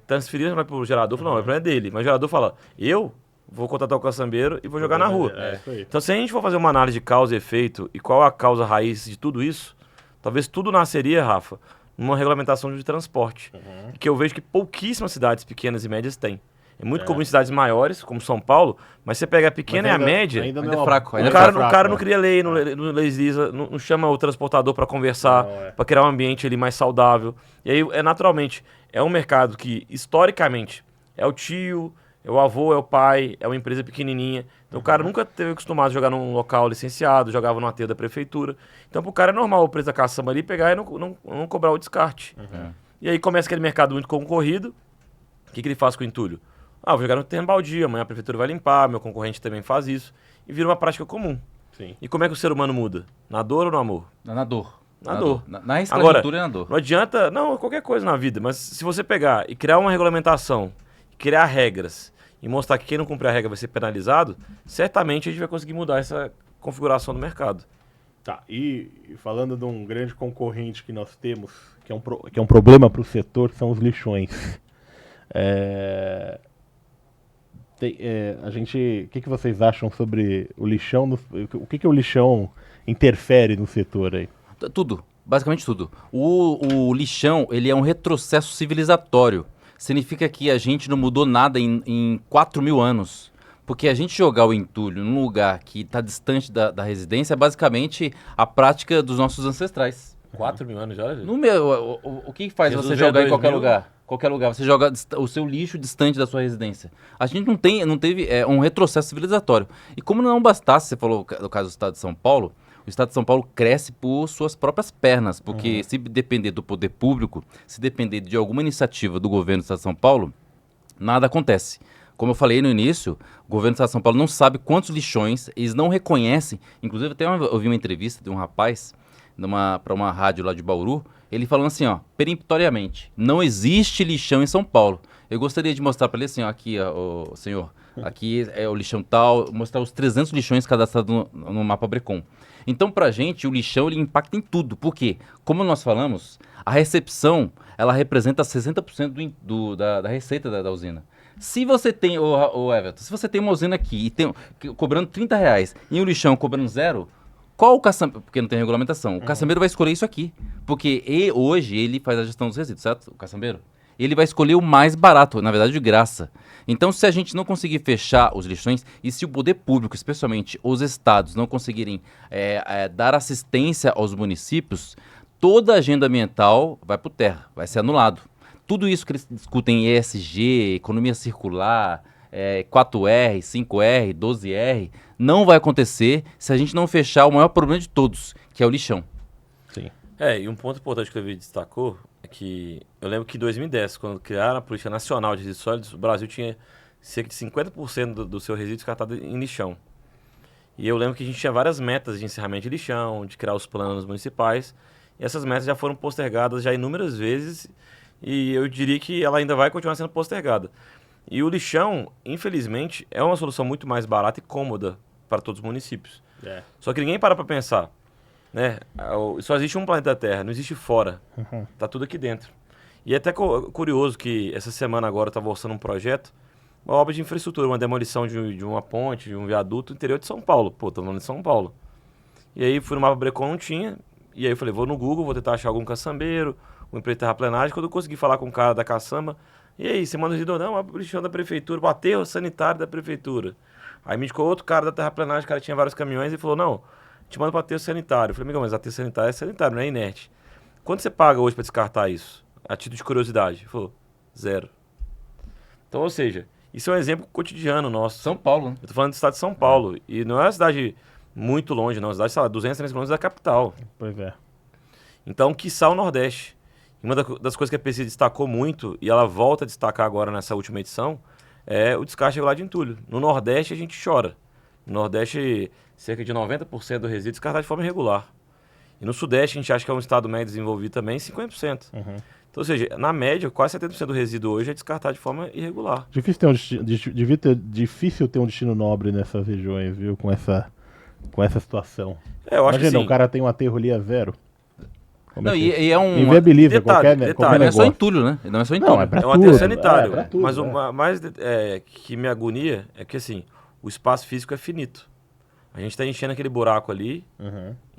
transferindo para o gerador. Não, o problema é dele. Mas o gerador fala, eu vou contratar o caçambeiro e vou jogar na rua. Então, se a gente for fazer uma análise de causa e efeito e qual a causa raiz de tudo isso, talvez tudo nasceria, Rafa, numa regulamentação de transporte. Que eu vejo que pouquíssimas cidades pequenas e médias têm. É muito comum em cidades maiores, como São Paulo, mas você pega a pequena e a média, ainda é fraco. o cara não cria lei, não legisla, não chama o transportador para conversar, para criar um ambiente ali mais saudável. E aí, naturalmente, é um mercado que, historicamente, é o tio, é o avô, é o pai, é uma empresa pequenininha. Então, o cara nunca teve acostumado a jogar num local licenciado, jogava no aterro da prefeitura. Então, pro cara é normal o preço da caçamba ali pegar e não cobrar o descarte. E aí começa aquele mercado muito concorrido. O que ele faz com o entulho? Vou jogar no terreno baldio, amanhã a prefeitura vai limpar, meu concorrente também faz isso. E vira uma prática comum. Sim. E como é que o ser humano muda? Na dor ou no amor? Na dor. Na dor. Na escravatura e na dor. Não adianta, qualquer coisa na vida, mas se você pegar e criar uma regulamentação, criar regras e mostrar que quem não cumprir a regra vai ser penalizado, certamente a gente vai conseguir mudar essa configuração do mercado. Tá, e falando de um grande concorrente que nós temos, que é um problema para o setor, são os lixões. O que vocês acham sobre o lixão? O que o lixão interfere no setor aí? Tudo, basicamente tudo. O lixão, ele é um retrocesso civilizatório. Significa que a gente não mudou nada em 4.000 anos. Porque a gente jogar o entulho num lugar que está distante da residência é basicamente a prática dos nossos ancestrais. 4.000 anos já? O que faz Jesus você veio jogar em 2000? qualquer lugar? qualquer lugar, você joga o seu lixo distante da sua residência. A gente não teve um retrocesso civilizatório. E como não bastasse, você falou no caso do Estado de São Paulo, o Estado de São Paulo cresce por suas próprias pernas, porque se depender do poder público, se depender de alguma iniciativa do governo do Estado de São Paulo, nada acontece. Como eu falei no início, o governo do Estado de São Paulo não sabe quantos lixões, eles não reconhecem. Inclusive, até eu ouvi uma entrevista de um rapaz para uma rádio lá de Bauru, ele falando assim, ó, peremptoriamente, não existe lixão em São Paulo. Eu gostaria de mostrar para ele assim, ó, aqui, ó, o senhor, aqui é o lixão tal, mostrar os 300 lixões cadastrados no mapa Brecon. Então, pra gente, o lixão ele impacta em tudo. Por quê? Como nós falamos, a recepção, ela representa 60% da receita da usina. Se você tem, ô Everton, se você tem uma usina aqui e cobrando R$30 e o lixão cobrando zero, qual o caçambeiro, porque não tem regulamentação, o caçambeiro vai escolher isso aqui. Porque hoje ele faz a gestão dos resíduos, certo? O caçambeiro. Ele vai escolher o mais barato, na verdade de graça. Então, se a gente não conseguir fechar os lixões e se o poder público, especialmente os estados, não conseguirem dar assistência aos municípios, toda a agenda ambiental vai por terra, vai ser anulado. Tudo isso que eles discutem em ESG, economia circular, 4R, 5R, 12R, não vai acontecer se a gente não fechar o maior problema de todos, que é o lixão. Sim. E um ponto importante que o David destacou é que eu lembro que em 2010, quando criaram a Política Nacional de Resíduos Sólidos, o Brasil tinha cerca de 50% do seu resíduo descartado em lixão. E eu lembro que a gente tinha várias metas de encerramento de lixão, de criar os planos municipais, e essas metas já foram postergadas já inúmeras vezes, e eu diria que ela ainda vai continuar sendo postergada. E o lixão, infelizmente, é uma solução muito mais barata e cômoda para todos os municípios. Só que ninguém para pensar, né? Só existe um planeta Terra, não existe fora. Tá tudo aqui dentro. E é até curioso que essa semana agora eu estava orçando um projeto, uma obra de infraestrutura, uma demolição de uma ponte, de um viaduto no interior de São Paulo. Pô, tô falando de São Paulo. E aí fui no mapa Brecon, não tinha. E aí eu falei, vou no Google, vou tentar achar algum caçambeiro, um empresa de terraplenagem. Quando eu consegui falar com o cara da caçamba, e aí, você manda o resíduo? Não, a lixão da prefeitura, o aterro sanitário da prefeitura. Aí me indicou outro cara da terraplenagem, o cara tinha vários caminhões e falou, não, te mando para aterro sanitário. Eu falei, amigo, mas aterro sanitário é sanitário, não é inerte. Quanto você paga hoje para descartar isso? A título de curiosidade. Ele falou, 0. Então, ou seja, isso é um exemplo cotidiano nosso. São Paulo, né? Eu tô falando do estado de São Paulo. E não é uma cidade muito longe, não. É uma cidade, sei lá, 200, 300 quilômetros da capital. Pois é. Então, quiçá o Nordeste. E uma das coisas que a PC destacou muito, e ela volta a destacar agora nessa última edição, é o descarte regular de entulho. No Nordeste, a gente chora. No Nordeste, cerca de 90% do resíduo é descartado de forma irregular. E no Sudeste, a gente acha que é um estado médio desenvolvido também, 50%. Então, ou seja, na média, quase 70% do resíduo hoje é descartado de forma irregular. Difícil ter um destino nobre nessas regiões, viu? Com essa situação. Eu acho Imagina, que sim. o cara tem um aterro ali a 0. Como Não, é que e é um... inviabiliza Detalhe, qualquer Não é só negócio. entulho, né? Não é só entulho. Não, é pra É um tudo. aterro sanitário. pra tudo, Mas o mais que me agonia é que, assim, o espaço físico é finito. A gente está enchendo aquele buraco ali,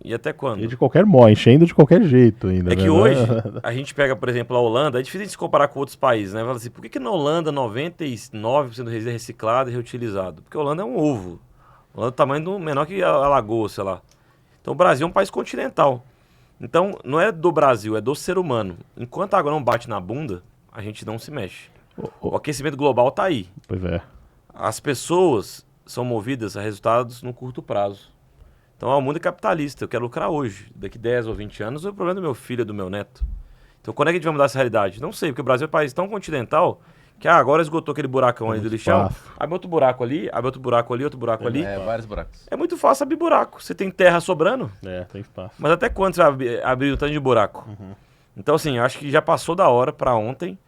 e até quando? E de qualquer modo, enchendo de qualquer jeito ainda. É que né? hoje, a gente pega, por exemplo, a Holanda, é difícil a gente se comparar com outros países, né? Fala assim, por que na Holanda 99% do resíduo é reciclado e reutilizado? Porque a Holanda é um ovo. A Holanda é do tamanho menor que a Lagoa, sei lá. Então o Brasil é um país continental. Então, não é do Brasil, é do ser humano. Enquanto a água não bate na bunda, a gente não se mexe. O aquecimento global está aí. Pois é. As pessoas são movidas a resultados no curto prazo. Então, o mundo é capitalista. Eu quero lucrar hoje. Daqui 10 ou 20 anos, é o problema do meu filho e do meu neto. Então, quando é que a gente vai mudar essa realidade? Não sei, porque o Brasil é um país tão continental que agora esgotou aquele buracão ali do lixão. Abre outro buraco ali, abre outro buraco ali, outro buraco ali. Vários buracos. É muito fácil abrir buraco. Você tem terra sobrando. Tem espaço. Mas até quando você vai abrir um tanto de buraco? Então, assim, acho que já passou da hora para ontem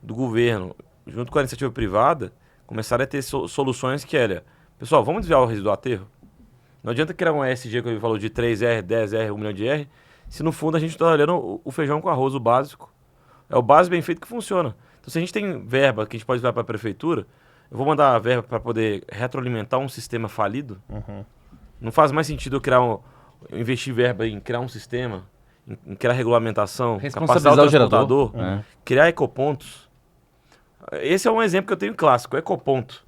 do governo, junto com a iniciativa privada, começarem a ter soluções que, olha, pessoal, vamos desviar o resíduo do aterro? Não adianta criar um ESG que ele falou de 3R, 10R, 1 milhão de R, se no fundo a gente está olhando o feijão com arroz, o básico. É o básico bem feito que funciona. Então, se a gente tem verba que a gente pode levar para a prefeitura, eu vou mandar a verba para poder retroalimentar um sistema falido. Não faz mais sentido eu investir verba em criar um sistema, em criar regulamentação, responsabilizar o gerador, criar ecopontos. Esse é um exemplo que eu tenho clássico, ecoponto.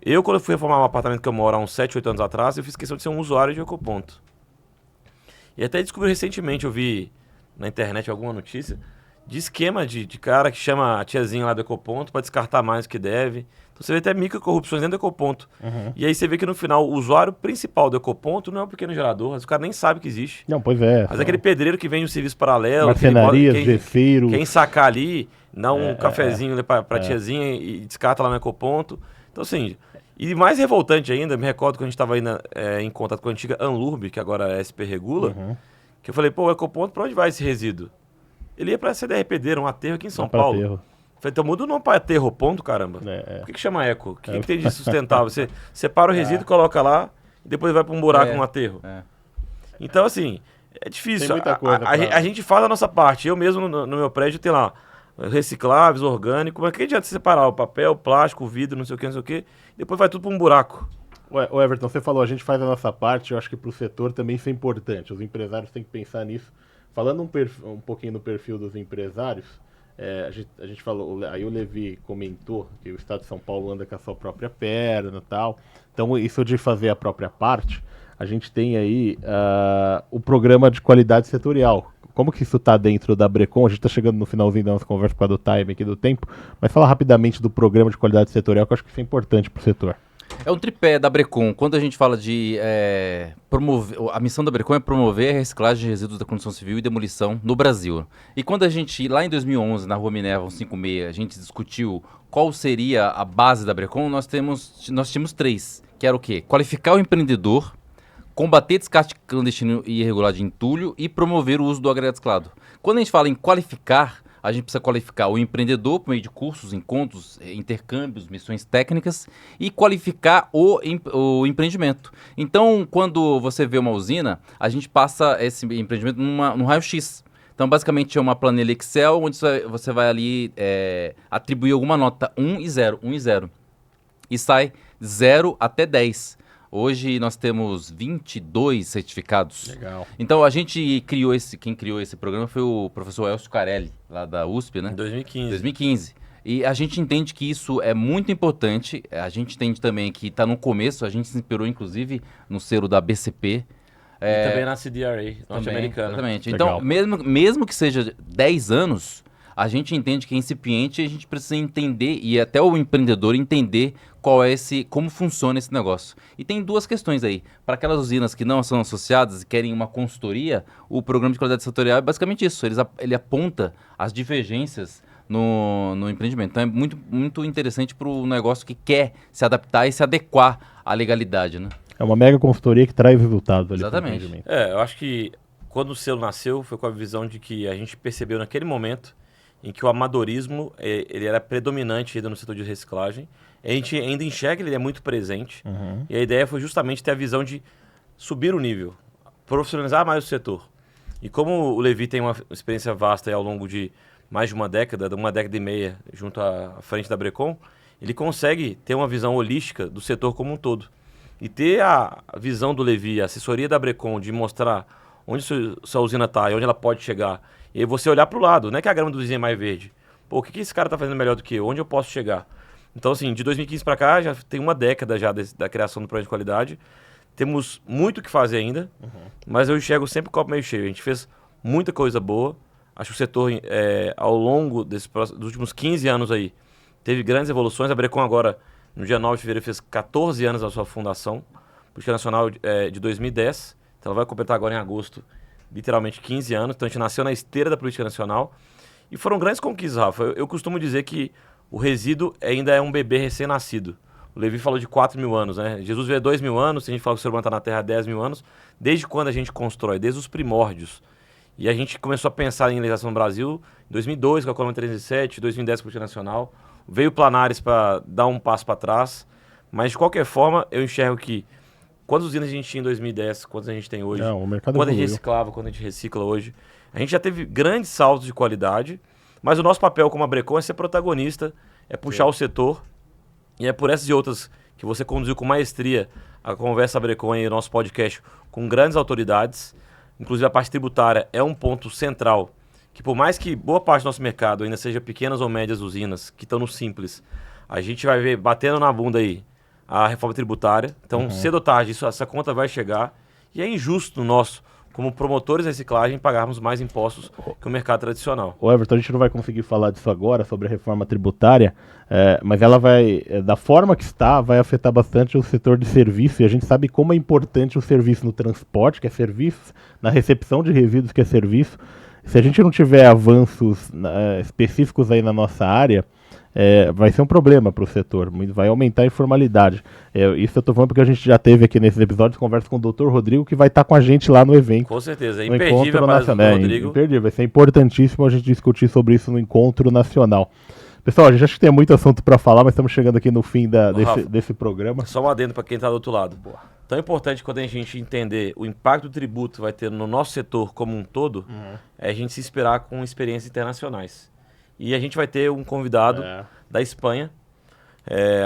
Eu, quando eu fui reformar um apartamento que eu moro há uns 7, 8 anos atrás, eu fiz questão de ser um usuário de ecoponto. E até descobri recentemente, eu vi na internet alguma notícia, de esquema de cara que chama a tiazinha lá do Ecoponto para descartar mais do que deve. Então você vê até microcorrupções dentro do Ecoponto. E aí você vê que no final o usuário principal do Ecoponto não é um pequeno gerador, mas o cara nem sabe que existe. Não, pois é. Mas é aquele pedreiro que vende um serviço paralelo, Marcenarias, gefeiros. quem sacar ali, dá um cafezinho ali pra tiazinha e descarta lá no Ecoponto. Então assim, e mais revoltante ainda, me recordo que a gente estava ainda em contato com a antiga Anlurb, que agora é SP Regula, que eu falei, pô, o Ecoponto, pra onde vai esse resíduo? Ele ia pra CDR Pedreiro, um aterro aqui em São Paulo. Aterro. Falei, então muda o nome para aterro, ponto, caramba. Por que chama eco? O que tem de sustentável? Você separa o resíduo, coloca lá, e depois vai para um buraco, um aterro. Então, assim, é difícil. Tem muita coisa a gente faz a nossa parte. Eu mesmo, no meu prédio, tenho lá recicláveis, orgânicos. Mas que adianta separar o papel, o plástico, o vidro, não sei o que, depois vai tudo para um buraco. Ô Everton, você falou, a gente faz a nossa parte, eu acho que para o setor também isso é importante. Os empresários têm que pensar nisso. Falando um pouquinho no perfil dos empresários, a gente falou, aí o Levi comentou que o Estado de São Paulo anda com a sua própria perna e tal. Então, isso de fazer a própria parte, a gente tem aí o programa de qualidade setorial. Como que isso está dentro da Brecon? A gente está chegando no finalzinho da nossa conversa por causa do time aqui do tempo, mas fala rapidamente do programa de qualidade setorial, que eu acho que isso é importante para o setor. É um tripé da Brecon. Quando a gente fala de promover, a missão da Brecon é promover a reciclagem de resíduos da construção civil e demolição no Brasil. E quando a gente, lá em 2011, na Rua Minerva 156, a gente discutiu qual seria a base da Brecon, nós tínhamos 3, que era o quê? Qualificar o empreendedor, combater descarte clandestino e irregular de entulho e promover o uso do agregado reciclado. Quando a gente fala em qualificar, a gente precisa qualificar o empreendedor por meio de cursos, encontros, intercâmbios, missões técnicas e qualificar o empreendimento. Então, quando você vê uma usina, a gente passa esse empreendimento num raio-x. Então, basicamente, é uma planilha Excel onde você vai ali atribuir alguma nota 1 e 0, 1 e 0. E sai 0 até 10. Hoje nós temos 22 certificados. Legal. Então quem criou esse programa foi o professor Elcio Carelli, lá da USP, né? Em 2015. 2015. E a gente entende que isso é muito importante, a gente entende também que está no começo, a gente se inspirou inclusive no selo da BCP. E também na CDRA, norte-americana. Exatamente. Legal. Então, mesmo que seja 10 anos, a gente entende que é incipiente e a gente precisa entender, e até o empreendedor entender como funciona esse negócio. E tem duas questões aí. Para aquelas usinas que não são associadas e querem uma consultoria, o programa de qualidade setorial é basicamente isso. Ele aponta as divergências no empreendimento. Então é muito, muito interessante para o negócio que quer se adaptar e se adequar à legalidade, né? É uma mega consultoria que traz resultados ali. Exatamente. Eu acho que quando o selo nasceu foi com a visão de que a gente percebeu naquele momento em que o amadorismo ele era predominante ainda no setor de reciclagem. A gente ainda enxerga, ele é muito presente. E a ideia foi justamente ter a visão de subir o nível, profissionalizar mais o setor. E como o Levi tem uma experiência vasta aí ao longo de mais de uma década e meia, junto à frente da Brecon, ele consegue ter uma visão holística do setor como um todo. E ter a visão do Levi, a assessoria da Brecon, de mostrar onde sua usina está e onde ela pode chegar. E aí você olhar para o lado, não é que a grama do vizinho é mais verde. Pô, o que esse cara está fazendo melhor do que eu? Onde eu posso chegar? Então, assim, de 2015 para cá, já tem uma década já da criação do programa de qualidade. Temos muito o que fazer ainda, mas eu enxergo sempre o copo meio cheio. A gente fez muita coisa boa. Acho que o setor, ao longo dos últimos 15 anos aí, teve grandes evoluções. A Brecon agora, no dia 9 de fevereiro, fez 14 anos da sua fundação. Política Nacional de 2010. Então, ela vai completar agora em agosto, literalmente 15 anos. Então, a gente nasceu na esteira da Política Nacional. E foram grandes conquistas, Rafa. Eu costumo dizer que o resíduo ainda é um bebê recém-nascido. O Levi falou de 4 mil anos, né? Jesus veio 2 mil anos, a gente fala que o ser humano está na Terra há 10 mil anos. Desde quando a gente constrói? Desde os primórdios. E a gente começou a pensar em legislação no Brasil em 2002, com a Colônia 307, 2010 com a Política Nacional. Veio o Planares para dar um passo para trás. Mas, de qualquer forma, eu enxergo que quantas usinas a gente tinha em 2010, quantas a gente tem hoje, Não, o mercado quando a gente evoluiu. reciclava, quando a gente recicla hoje. A gente já teve grandes saltos de qualidade, mas o nosso papel como a Brecon é ser protagonista, é puxar o setor. E é por essas e outras que você conduziu com maestria a Conversa Brecon e o nosso podcast com grandes autoridades. Inclusive a parte tributária é um ponto central, que por mais que boa parte do nosso mercado ainda seja pequenas ou médias usinas, que estão no simples, a gente vai ver batendo na bunda aí a reforma tributária. Então, cedo ou tarde, essa conta vai chegar. E é injusto nosso, como promotores de reciclagem, pagarmos mais impostos que o mercado tradicional. Ô Everton, a gente não vai conseguir falar disso agora, sobre a reforma tributária, mas ela vai, da forma que está, vai afetar bastante o setor de serviço, e a gente sabe como é importante o serviço no transporte, que é serviço, na recepção de resíduos, que é serviço. Se a gente não tiver avanços específicos aí na nossa área, vai ser um problema para o setor, vai aumentar a informalidade. Isso eu estou falando porque a gente já teve aqui nesses episódios conversa com o Dr. Rodrigo, que vai estar com a gente lá no evento. Com certeza, é no imperdível Encontro a palestra do Nacional. Rodrigo. Imperdível, vai ser importantíssimo a gente discutir sobre isso no Encontro Nacional. Pessoal, a gente acha que tem muito assunto para falar, mas estamos chegando aqui no fim desse programa. Só um adendo para quem está do outro lado. Tão importante quando a gente entender o impacto do tributo vai ter no nosso setor como um todo, é a gente se inspirar com experiências internacionais. E a gente vai ter um convidado da Espanha.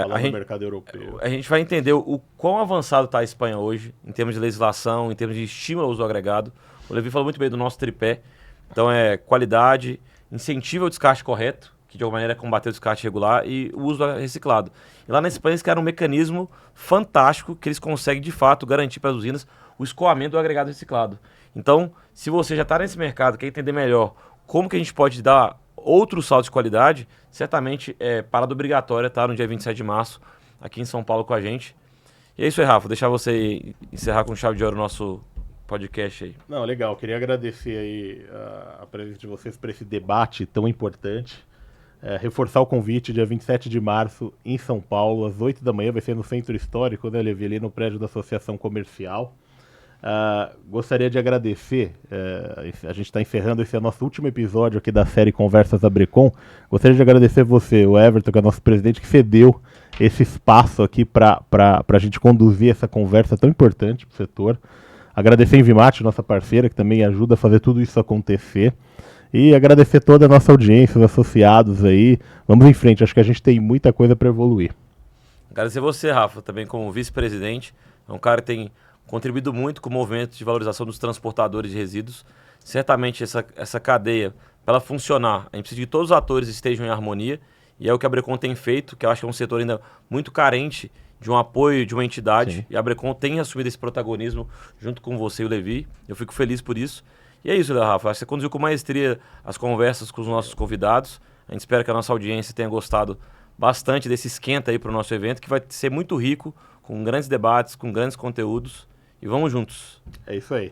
No mercado europeu. A gente vai entender o quão avançado está a Espanha hoje, em termos de legislação, em termos de estímulo ao uso agregado. O Levi falou muito bem do nosso tripé. Então é qualidade, incentivo ao descarte correto, que de alguma maneira é combater o descarte regular, e o uso reciclado. E lá na Espanha eles criaram um mecanismo fantástico que eles conseguem, de fato, garantir para as usinas o escoamento do agregado reciclado. Então, se você já está nesse mercado, quer entender melhor como que a gente pode dar outro salto de qualidade, certamente é parada obrigatória estar no dia 27 de março aqui em São Paulo com a gente. E é isso aí, Rafa. Vou deixar você encerrar com chave de ouro o nosso podcast aí. Não, legal. Queria agradecer aí a presença de vocês para esse debate tão importante. Reforçar o convite, dia 27 de março, em São Paulo, às 8 da manhã, vai ser no Centro Histórico, né, Levi, ali no prédio da Associação Comercial. Gostaria de agradecer, a gente está encerrando, esse é o nosso último episódio aqui da série Conversas Abrecon. Gostaria de agradecer você, o Everton, que é nosso presidente, que cedeu esse espaço aqui para a gente conduzir essa conversa tão importante para o setor. Agradecer a Envimate, nossa parceira, que também ajuda a fazer tudo isso acontecer. E agradecer toda a nossa audiência, os associados aí. Vamos em frente, acho que a gente tem muita coisa para evoluir. Agradecer você, Rafa, também como vice-presidente. É um cara que tem contribuído muito com o movimento de valorização dos transportadores de resíduos. Certamente essa cadeia, para ela funcionar, a gente precisa que todos os atores estejam em harmonia, e é o que a Abrecon tem feito, que eu acho que é um setor ainda muito carente de um apoio de uma entidade. Sim. E a Abrecon tem assumido esse protagonismo junto com você e o Levi. Eu fico feliz por isso. E é isso, Rafa. Acho que você conduziu com maestria as conversas com os nossos convidados. A gente espera que a nossa audiência tenha gostado bastante desse esquenta aí para o nosso evento, que vai ser muito rico, com grandes debates, com grandes conteúdos. E vamos juntos. É isso aí.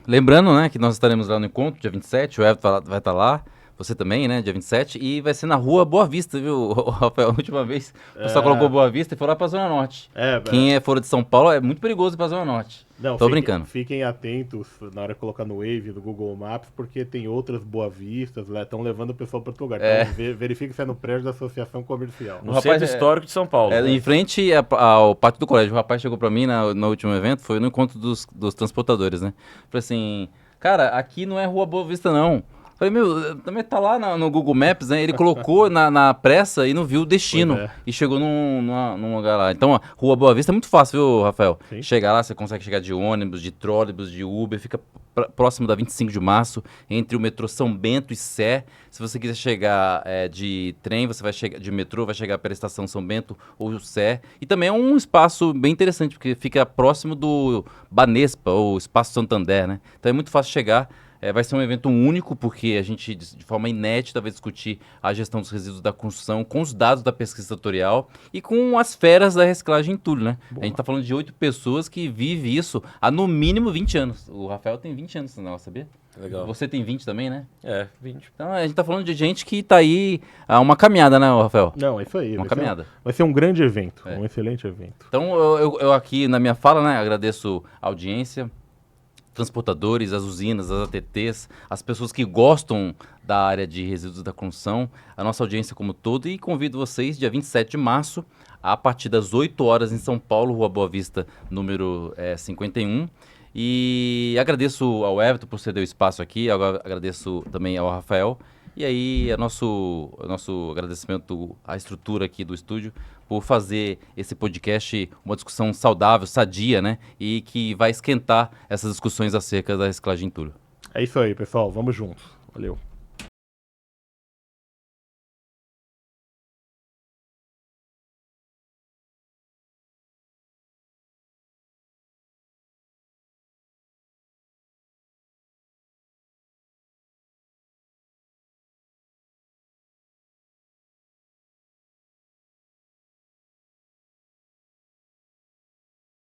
Lembrando, né, que nós estaremos lá no encontro, dia 27, o Everton vai estar lá. Você também, né? Dia 27. E vai ser na rua Boa Vista, viu, Rafael? A última vez o pessoal colocou Boa Vista e foi lá pra Zona Norte. Quem for de São Paulo é muito perigoso ir pra Zona Norte. Não, Tô brincando. Fiquem atentos na hora de colocar no Wave, no Google Maps, porque tem outras Boa Vistas, estão levando o pessoal para outro lugar. Então verifique se é no prédio da Associação Comercial. No Centro Histórico de São Paulo. Em frente ao pátio do colégio. O rapaz chegou pra mim no último evento, foi no encontro dos transportadores, né? Falei assim, cara, aqui não é Rua Boa Vista, não. Falei, também tá lá no Google Maps, né? Ele colocou na pressa e não viu o destino. E chegou num lugar lá. Então, a Rua Boa Vista é muito fácil, viu, Rafael? Sim. Chegar lá, você consegue chegar de ônibus, de trólebus, de Uber. Fica próximo da 25 de março, entre o metrô São Bento e Sé. Se você quiser chegar de trem, você vai chegar de metrô, vai chegar pela estação São Bento ou Sé. E também é um espaço bem interessante, porque fica próximo do Banespa, ou Espaço Santander, né? Então é muito fácil chegar. Vai ser um evento único, porque a gente, de forma inédita, vai discutir a gestão dos resíduos da construção com os dados da pesquisa setorial e com as feras da reciclagem em tudo, né? Boa. A gente está falando de 8 pessoas que vivem isso há no mínimo 20 anos. O Rafael tem 20 anos, não, sabia? Legal. Você tem 20 também, né? 20. Então a gente está falando de gente que está aí a uma caminhada, né, Rafael? Não, é isso aí. Uma caminhada. Vai ser um grande evento, um excelente evento. Então eu aqui na minha fala, né, agradeço a audiência, transportadores, as usinas, as ATTs, as pessoas que gostam da área de resíduos da construção, a nossa audiência como todo, e convido vocês, dia 27 de março, a partir das 8 horas em São Paulo, Rua Boa Vista, número 51. E agradeço ao Everton por ceder o espaço aqui, agradeço também ao Rafael. E aí, nosso agradecimento à estrutura aqui do estúdio por fazer esse podcast uma discussão saudável, sadia, né? E que vai esquentar essas discussões acerca da reciclagem em tudo. É isso aí, pessoal. Vamos juntos. Valeu.